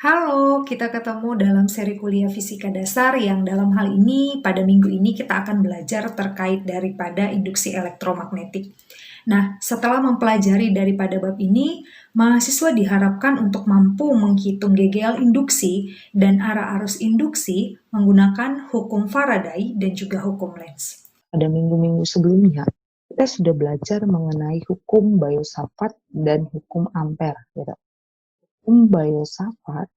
Halo, kita ketemu dalam seri kuliah fisika dasar yang dalam hal ini pada minggu ini kita akan belajar terkait daripada induksi elektromagnetik. Nah, setelah mempelajari daripada bab ini, mahasiswa diharapkan untuk mampu menghitung GGL induksi dan arah arus induksi menggunakan hukum Faraday dan juga hukum Lenz. Pada minggu-minggu sebelumnya, kita sudah belajar mengenai hukum Biot-Savart dan hukum Ampere. Gitu. Hukum Biot-Savart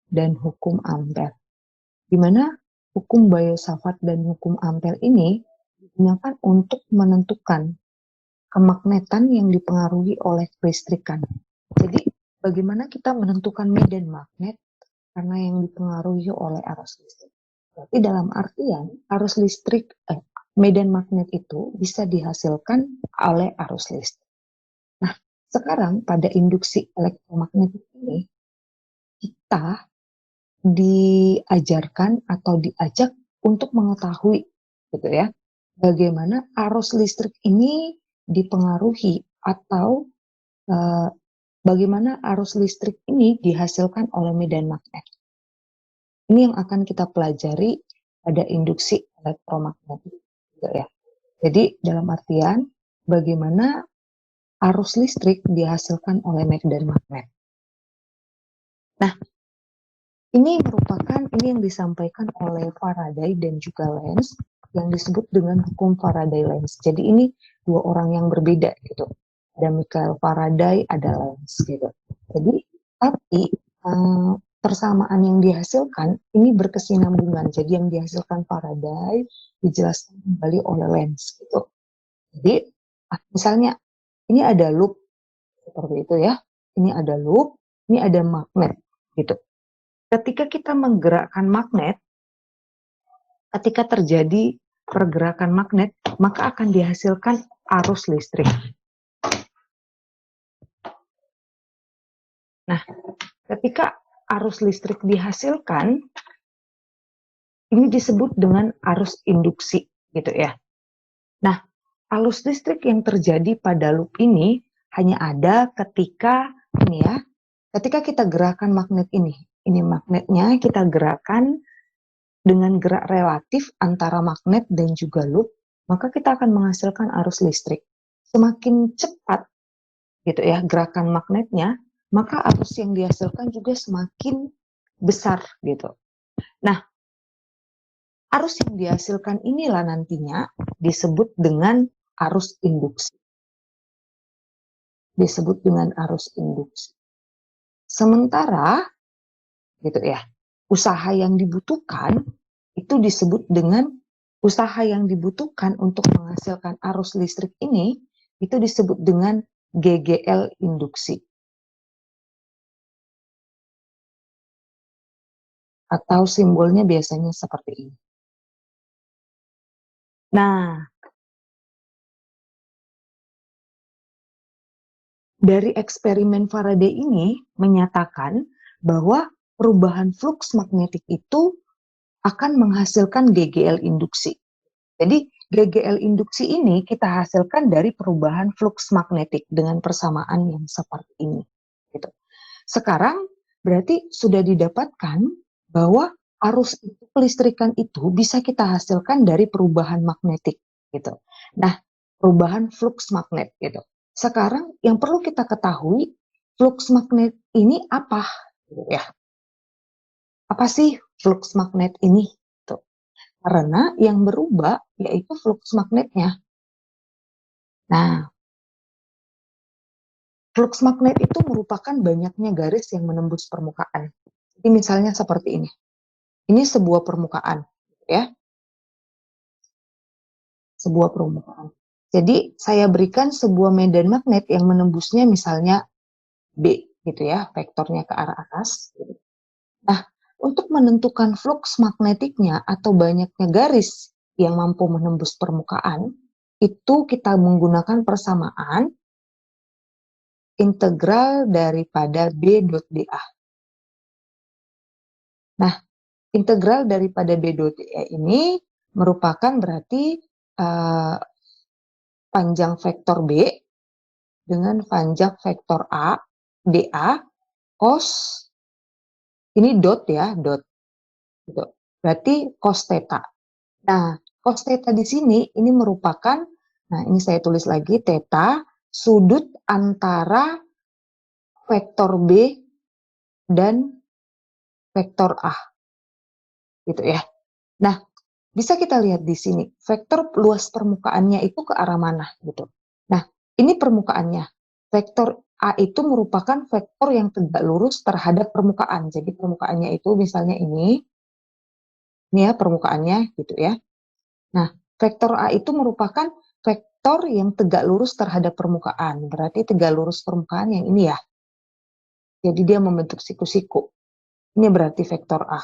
dan hukum Ampere. Di mana hukum Biot-Savart dan hukum Ampere ini digunakan untuk menentukan kemagnetan yang dipengaruhi oleh kelistrikan. Jadi, bagaimana kita menentukan medan magnet karena yang dipengaruhi oleh arus listrik. Berarti dalam artian arus listrik, medan magnet itu bisa dihasilkan oleh arus listrik. Nah, sekarang pada induksi elektromagnetik ini, kita diajarkan atau diajak untuk mengetahui gitu ya, bagaimana arus listrik ini dipengaruhi atau bagaimana arus listrik ini dihasilkan oleh medan magnet. Ini yang akan kita pelajari pada induksi elektromagnetik gitu ya. Jadi dalam artian bagaimana arus listrik dihasilkan oleh medan magnet. Nah, ini yang disampaikan oleh Faraday dan juga Lenz yang disebut dengan hukum Faraday-Lenz. Jadi ini dua orang yang berbeda gitu. Ada Michael Faraday, ada Lenz gitu. Jadi tapi persamaan yang dihasilkan ini berkesinambungan. Jadi yang dihasilkan Faraday dijelaskan kembali oleh Lenz gitu. Jadi misalnya ini ada loop seperti itu ya. Ini ada loop, ini ada magnet gitu. Ketika kita menggerakkan magnet, ketika terjadi pergerakan magnet, maka akan dihasilkan arus listrik. Nah, ketika arus listrik dihasilkan, ini disebut dengan arus induksi, gitu ya. Nah, arus listrik yang terjadi pada loop ini hanya ada ketika ini ya, ketika kita gerakan magnet ini magnetnya kita gerakan dengan gerak relatif antara magnet dan juga loop, maka kita akan menghasilkan arus listrik. Semakin cepat gitu ya gerakan magnetnya, maka arus yang dihasilkan juga semakin besar gitu. Nah, arus yang dihasilkan inilah nantinya disebut dengan arus induksi. Disebut dengan arus induksi. Sementara gitu ya, usaha yang dibutuhkan itu disebut dengan usaha yang dibutuhkan untuk menghasilkan arus listrik ini itu disebut dengan GGL induksi. Atau simbolnya biasanya seperti ini. Nah, dari eksperimen Faraday ini menyatakan bahwa perubahan fluks magnetik itu akan menghasilkan GGL induksi. Jadi GGL induksi ini kita hasilkan dari perubahan fluks magnetik dengan persamaan yang seperti ini. Gitu. Sekarang berarti sudah didapatkan bahwa arus kelistrikan itu bisa kita hasilkan dari perubahan magnetik. Gitu. Nah, perubahan fluks magnet. Gitu. Sekarang yang perlu kita ketahui, fluks magnet ini apa? Ya, apa sih fluks magnet ini? Tuh. Karena yang berubah yaitu fluks magnetnya. Nah, fluks magnet itu merupakan banyaknya garis yang menembus permukaan. Jadi misalnya seperti ini. Ini sebuah permukaan, ya. Sebuah permukaan. Jadi saya berikan sebuah medan magnet yang menembusnya misalnya B, gitu ya, vektornya ke arah atas. Nah, untuk menentukan fluks magnetiknya atau banyaknya garis yang mampu menembus permukaan, itu kita menggunakan persamaan integral daripada B dot dA. Nah, integral daripada B dot dA ini merupakan berarti panjang vektor B dengan panjang vektor A, dA, cos Ini dot ya, dot. Gitu. Berarti cos theta. Nah, cos theta di sini ini merupakan, nah ini saya tulis lagi, theta sudut antara vektor B dan vektor A. Gitu ya. Nah, bisa kita lihat di sini, vektor luas permukaannya itu ke arah mana gitu. Nah, ini permukaannya. Vektor A itu merupakan vektor yang tegak lurus terhadap permukaan. Jadi permukaannya itu misalnya ini ya permukaannya gitu ya. Nah, vektor A itu merupakan vektor yang tegak lurus terhadap permukaan. Berarti tegak lurus permukaan yang ini ya. Jadi dia membentuk siku-siku. Ini berarti vektor A.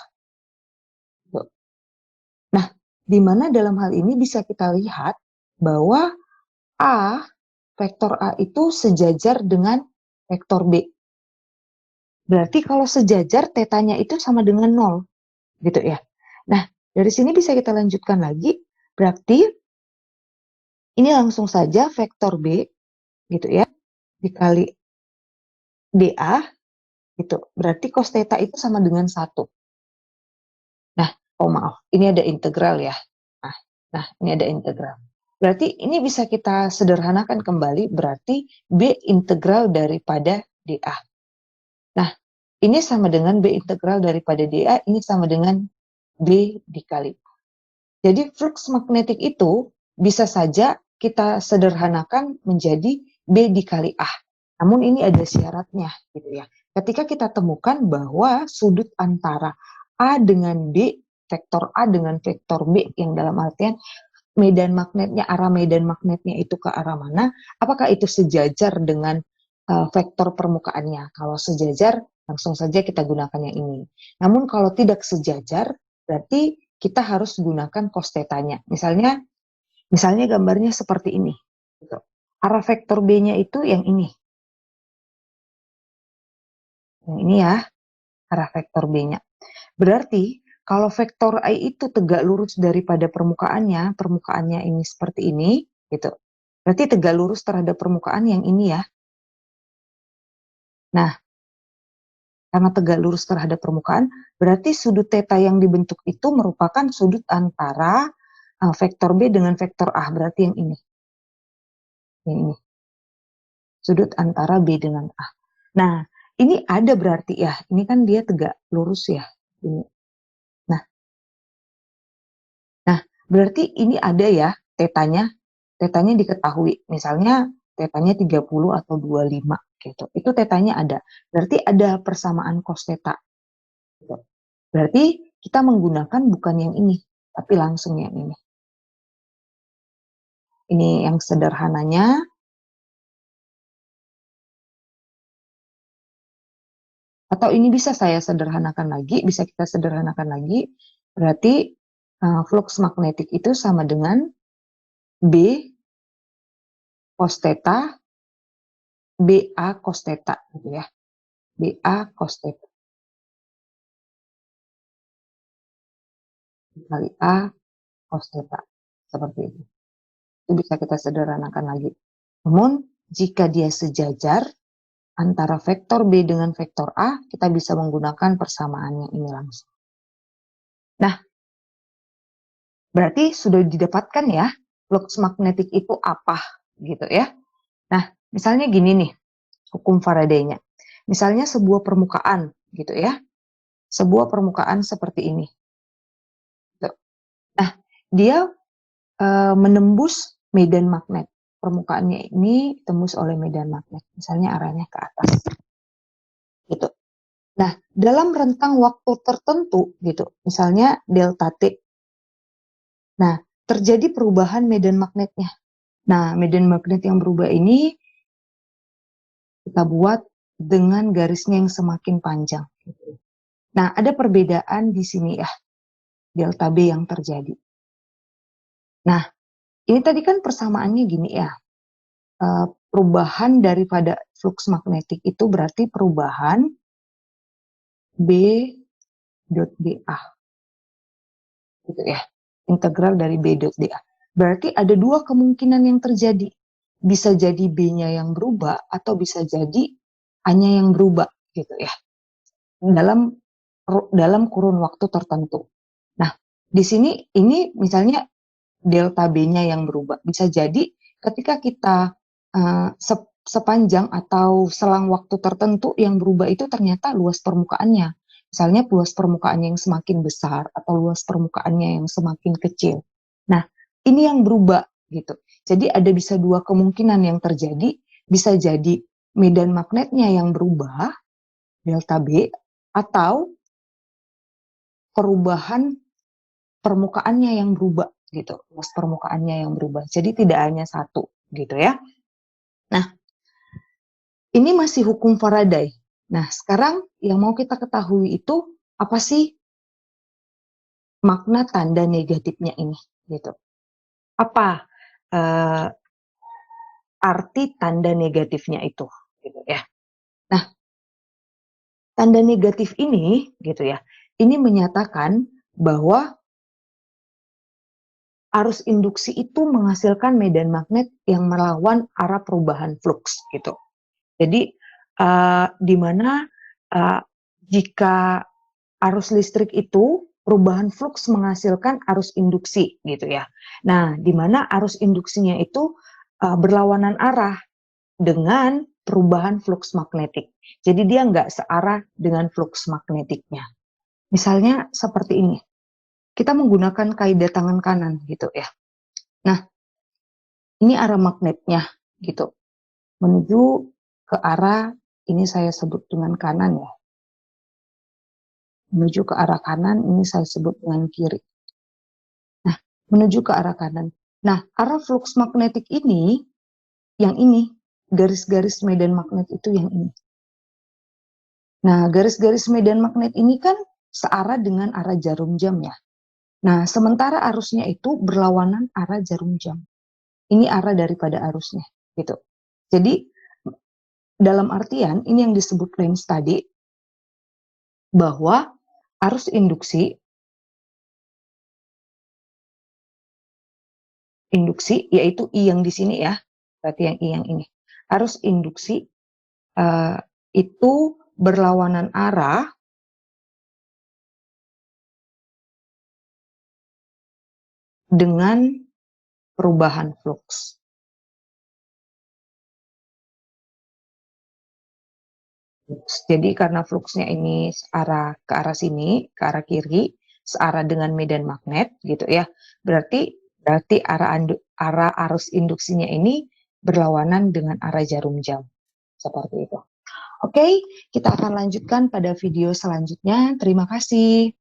Nah, di mana dalam hal ini bisa kita lihat bahwa A, vektor A itu sejajar dengan vektor B. Berarti kalau sejajar, tetanya itu sama dengan 0. Gitu ya. Nah, dari sini bisa kita lanjutkan lagi. Berarti ini langsung saja vektor B, gitu ya, dikali DA, gitu. Berarti cos theta itu sama dengan 1. Nah, oh maaf, ini ada integral ya. Nah, ini ada integral. Berarti ini bisa kita sederhanakan kembali, berarti B integral daripada DA. Nah, ini sama dengan B integral daripada DA, ini sama dengan B dikali. Jadi flux magnetik itu bisa saja kita sederhanakan menjadi B dikali A. Namun ini ada syaratnya gitu ya. Ketika kita temukan bahwa sudut antara A dengan B, vektor A dengan vektor B yang dalam artian medan magnetnya, arah medan magnetnya itu ke arah mana, apakah itu sejajar dengan vektor permukaannya. Kalau sejajar, langsung saja kita gunakan yang ini. Namun kalau tidak sejajar, berarti kita harus gunakan cos theta-nya. Misalnya gambarnya seperti ini. Gitu. Arah vektor B-nya itu yang ini. Yang ini ya, arah vektor B-nya. Berarti kalau vektor I itu tegak lurus daripada permukaannya ini seperti ini, gitu. Berarti tegak lurus terhadap permukaan yang ini ya. Nah, karena tegak lurus terhadap permukaan, berarti sudut theta yang dibentuk itu merupakan sudut antara vektor B dengan vektor A, berarti yang ini. Yang ini. Sudut antara B dengan A. Nah, ini ada berarti ya, ini kan dia tegak lurus ya. Ini. Nah, berarti ini ada ya tetanya diketahui. Misalnya tetanya 30 atau 25 gitu. Itu tetanya ada. Berarti ada persamaan cos theta. Gitu. Berarti kita menggunakan bukan yang ini, tapi langsung yang ini. Ini yang sederhananya. Atau ini bisa saya sederhanakan lagi, bisa kita sederhanakan lagi. Berarti flux magnetik itu sama dengan B cos theta, BA cos theta gitu ya. BA cos theta kali A cos theta. Seperti itu. Itu bisa kita sederhanakan lagi. Namun, jika dia sejajar antara vektor B dengan vektor A, kita bisa menggunakan persamaannya ini langsung. Nah, berarti sudah didapatkan ya, flux magnetik itu apa gitu ya. Nah, misalnya gini nih, hukum Faraday-nya. Misalnya sebuah permukaan gitu ya. Sebuah permukaan seperti ini. Nah, dia menembus medan magnet. Permukaannya ini tembus oleh medan magnet. Misalnya arahnya ke atas. Gitu. Nah, dalam rentang waktu tertentu gitu, misalnya delta T. Nah, terjadi perubahan medan magnetnya. Nah, medan magnet yang berubah ini kita buat dengan garisnya yang semakin panjang. Nah, ada perbedaan di sini ya, delta B yang terjadi. Nah, ini tadi kan persamaannya gini ya, perubahan daripada flux magnetik itu berarti perubahan B dot dA. Gitu ya, integral dari B dot dA. Berarti ada dua kemungkinan yang terjadi. Bisa jadi B-nya yang berubah atau bisa jadi A-nya yang berubah gitu ya. Dalam dalam kurun waktu tertentu. Nah, di sini ini misalnya delta B-nya yang berubah. Bisa jadi ketika kita sepanjang atau selang waktu tertentu yang berubah itu ternyata luas permukaannya. Misalnya luas permukaannya yang semakin besar atau luas permukaannya yang semakin kecil. Nah, ini yang berubah gitu. Jadi ada bisa dua kemungkinan yang terjadi. Bisa jadi medan magnetnya yang berubah, delta B, atau perubahan permukaannya yang berubah gitu, luas permukaannya yang berubah. Jadi tidak hanya satu gitu ya. Nah, ini masih hukum Faraday. Nah, sekarang yang mau kita ketahui itu apa sih makna tanda negatifnya ini gitu. Apa arti tanda negatifnya itu gitu ya. Nah, tanda negatif ini gitu ya. Ini menyatakan bahwa arus induksi itu menghasilkan medan magnet yang melawan arah perubahan flux gitu. Jadi di mana jika arus listrik itu perubahan flux menghasilkan arus induksi gitu ya. Nah, di mana arus induksinya itu berlawanan arah dengan perubahan flux magnetik. Jadi dia nggak searah dengan flux magnetiknya. Misalnya seperti ini. Kita menggunakan kaidah tangan kanan gitu ya. Nah, ini arah magnetnya gitu. Menuju ke arah, ini saya sebut dengan kanan ya. Menuju ke arah kanan, ini saya sebut dengan kiri. Nah, menuju ke arah kanan. Nah, arah flux magnetik ini, yang ini, garis-garis medan magnet itu yang ini. Nah, garis-garis medan magnet ini kan searah dengan arah jarum jam ya. Nah, sementara arusnya itu berlawanan arah jarum jam. Ini arah daripada arusnya, gitu. Jadi, dalam artian, ini yang disebut Lens tadi, bahwa arus induksi yaitu I yang di sini ya, berarti yang I yang ini. Arus induksi itu berlawanan arah dengan perubahan flux. Jadi karena fluxnya ini ke arah sini, ke arah kiri, searah dengan medan magnet gitu ya. Berarti arah arus induksinya ini berlawanan dengan arah jarum jam. Seperti itu. Oke, kita akan lanjutkan pada video selanjutnya. Terima kasih.